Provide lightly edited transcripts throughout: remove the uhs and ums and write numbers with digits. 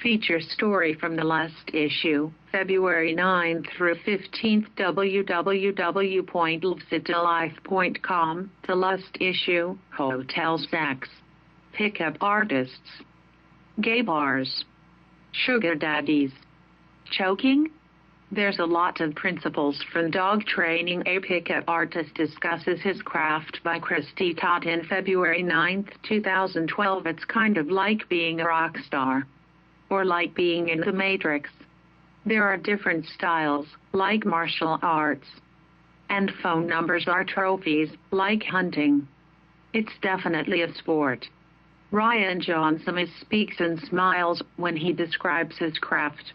Feature story from the last issue, February 9 through 15, www.livecitylife.com. The last issue, hotel sex, pickup artists, gay bars, sugar daddies, choking. There's a lot of principles from dog training. A pickup artist discusses his craft by Kristy Totten, February 9, 2012. It's kind of like being a rock star, or like being in the Matrix. There are different styles, like martial arts, and phone numbers are trophies, like hunting. It's definitely a sport. Ryan Jaunzemis speaks and smiles when he describes his craft.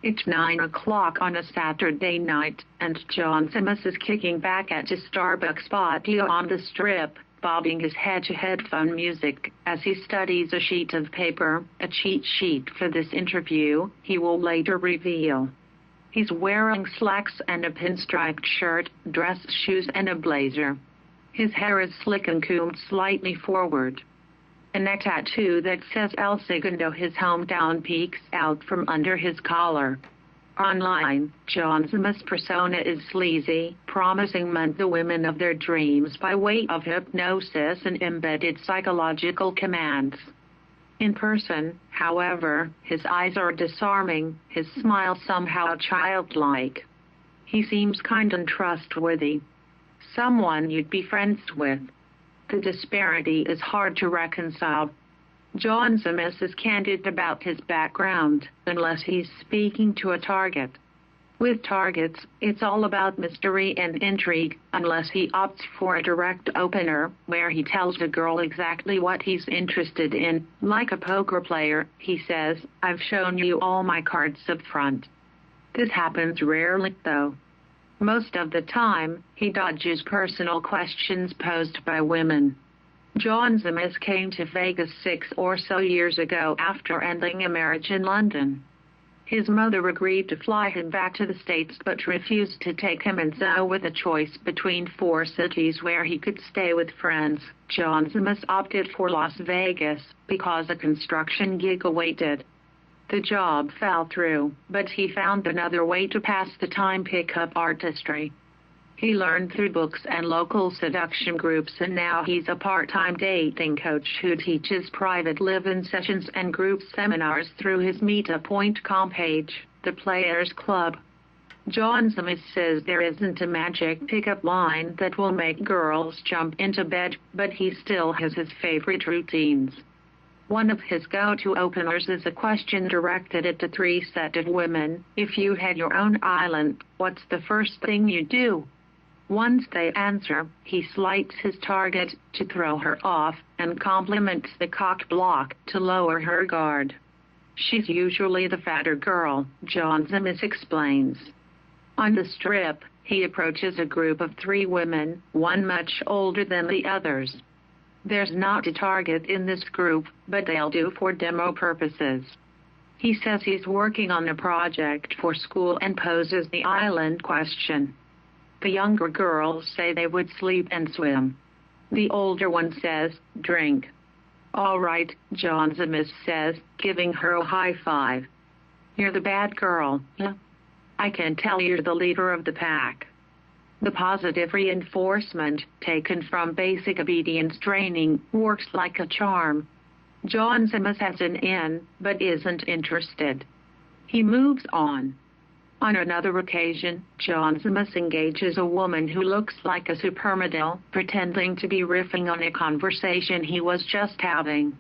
It's 9 o'clock on a Saturday night, and Jaunzemis is kicking back at his Starbucks patio on the Strip, bobbing his head to headphone music as he studies a sheet of paper, a cheat sheet for this interview, he will later reveal. He's wearing slacks and a pinstriped shirt, dress shoes and a blazer. His hair is slick and combed slightly forward. A neck tattoo that says El Segundo, his hometown, peeks out from under his collar. Online, Jaunzemis' persona is sleazy, promising men the women of their dreams by way of hypnosis and embedded psychological commands. In person, however, his eyes are disarming, his smile somehow childlike. He seems kind and trustworthy. Someone you'd be friends with. The disparity is hard to reconcile. Jaunzemis is candid about his background, unless he's speaking to a target. With targets, it's all about mystery and intrigue, unless he opts for a direct opener, where he tells a girl exactly what he's interested in. Like a poker player, he says, "I've shown you all my cards up front." This happens rarely, though. Most of the time, he dodges personal questions posed by women. Jaunzemis came to Vegas 6 or so years ago after ending a marriage in London. His mother agreed to fly him back to the States but refused to take him, and so with a choice between 4 cities where he could stay with friends, Jaunzemis opted for Las Vegas because a construction gig awaited. The job fell through, but he found another way to pass the time: pickup artistry. He learned through books and local seduction groups, and now he's a part-time dating coach who teaches private live-in sessions and group seminars through his Meetup.com page, the Players Club. Jaunzemis says there isn't a magic pickup line that will make girls jump into bed, but he still has his favorite routines. One of his go-to openers is a question directed at a 3 set of women. If you had your own island, what's the first thing you do? Once they answer, he slights his target to throw her off and compliments the cock block to lower her guard. She's usually the fatter girl, Jaunzemis explains. On the Strip, he approaches a group of 3 women, one much older than the others. There's not a target in this group, but they'll do for demo purposes. He says he's working on a project for school and poses the island question. The younger girls say they would sleep and swim. The older one says, drink. "All right," Jaunzemis says, giving her a high five. "You're the bad girl, huh? I can tell you're the leader of the pack." The positive reinforcement, taken from basic obedience training, works like a charm. Jaunzemis has an in, but isn't interested. He moves on. On another occasion, Jaunzemis engages a woman who looks like a supermodel, pretending to be riffing on a conversation he was just having.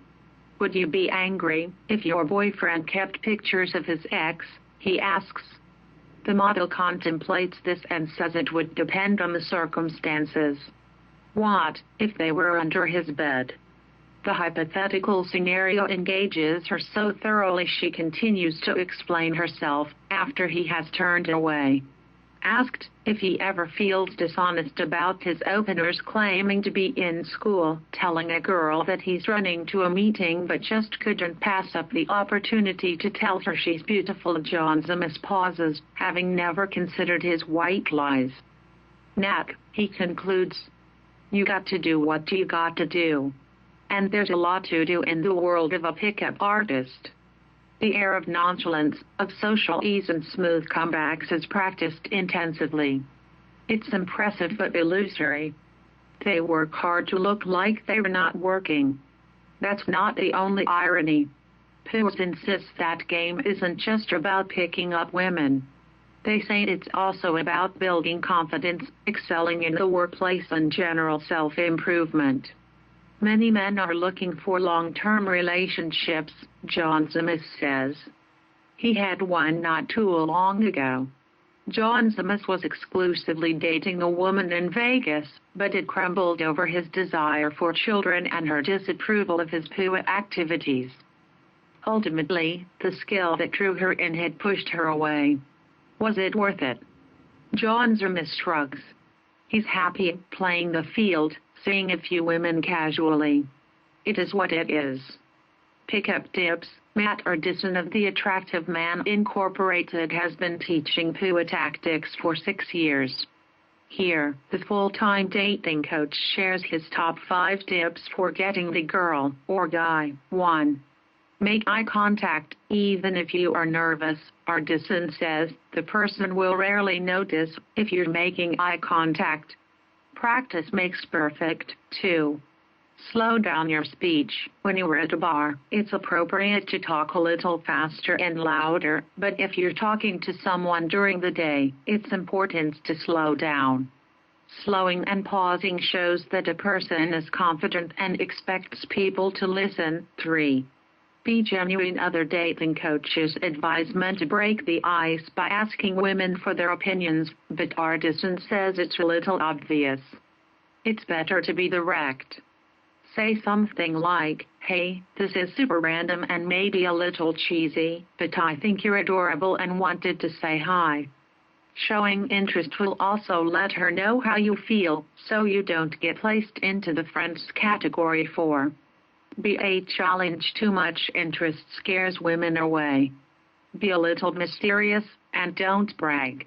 "Would you be angry if your boyfriend kept pictures of his ex?" he asks. The model contemplates this and says it would depend on the circumstances. What if they were under his bed? The hypothetical scenario engages her so thoroughly she continues to explain herself after he has turned away. Asked if he ever feels dishonest about his openers claiming to be in school, telling a girl that he's running to a meeting but just couldn't pass up the opportunity to tell her she's beautiful, Jaunzemis pauses, having never considered his white lies. "Nat," he concludes, "you got to do what you got to do. And there's a lot to do in the world of a pickup artist." The air of nonchalance, of social ease and smooth comebacks is practiced intensively. It's impressive but illusory. They work hard to look like they're not working. That's not the only irony. Puas insist that game isn't just about picking up women. They say it's also about building confidence, excelling in the workplace and general self-improvement. Many men are looking for long-term relationships, Jaunzemis says. He had one not too long ago. Jaunzemis was exclusively dating a woman in Vegas, but it crumbled over his desire for children and her disapproval of his PUA activities. Ultimately, the skill that drew her in had pushed her away. Was it worth it? Jaunzemis shrugs. He's happy playing the field, seeing a few women casually. It is what it is. Pickup Tips. Matt Ardison of The Attractive Man Incorporated has been teaching PUA tactics for 6 years. Here, the full-time dating coach shares his top 5 tips for getting the girl or guy. 1. Make eye contact, even if you are nervous. Ardison says the person will rarely notice if you're making eye contact. Practice makes perfect. 2. Slow down your speech. When you're at a bar, it's appropriate to talk a little faster and louder, but if you're talking to someone during the day, it's important to slow down. Slowing and pausing shows that a person is confident and expects people to listen. 3. Be genuine. Other dating coaches advise men to break the ice by asking women for their opinions, but Ardison says it's a little obvious. It's better to be direct. Say something like, "Hey, this is super random and maybe a little cheesy, but I think you're adorable and wanted to say hi." Showing interest will also let her know how you feel, so you don't get placed into the friends category. 4. Be a challenge. Too much interest scares women away. Be a little mysterious, and don't brag.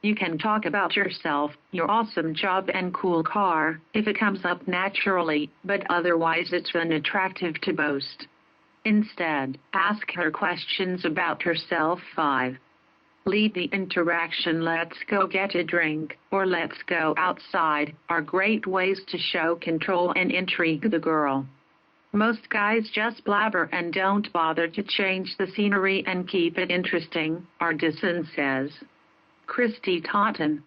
You can talk about yourself, your awesome job and cool car, if it comes up naturally, but otherwise it's unattractive to boast. Instead, ask her questions about herself. 5. Lead the interaction. Let's go get a drink, or let's go outside, are great ways to show control and intrigue the girl. Most guys just blabber and don't bother to change the scenery and keep it interesting, Ardison says. Kristy Totten,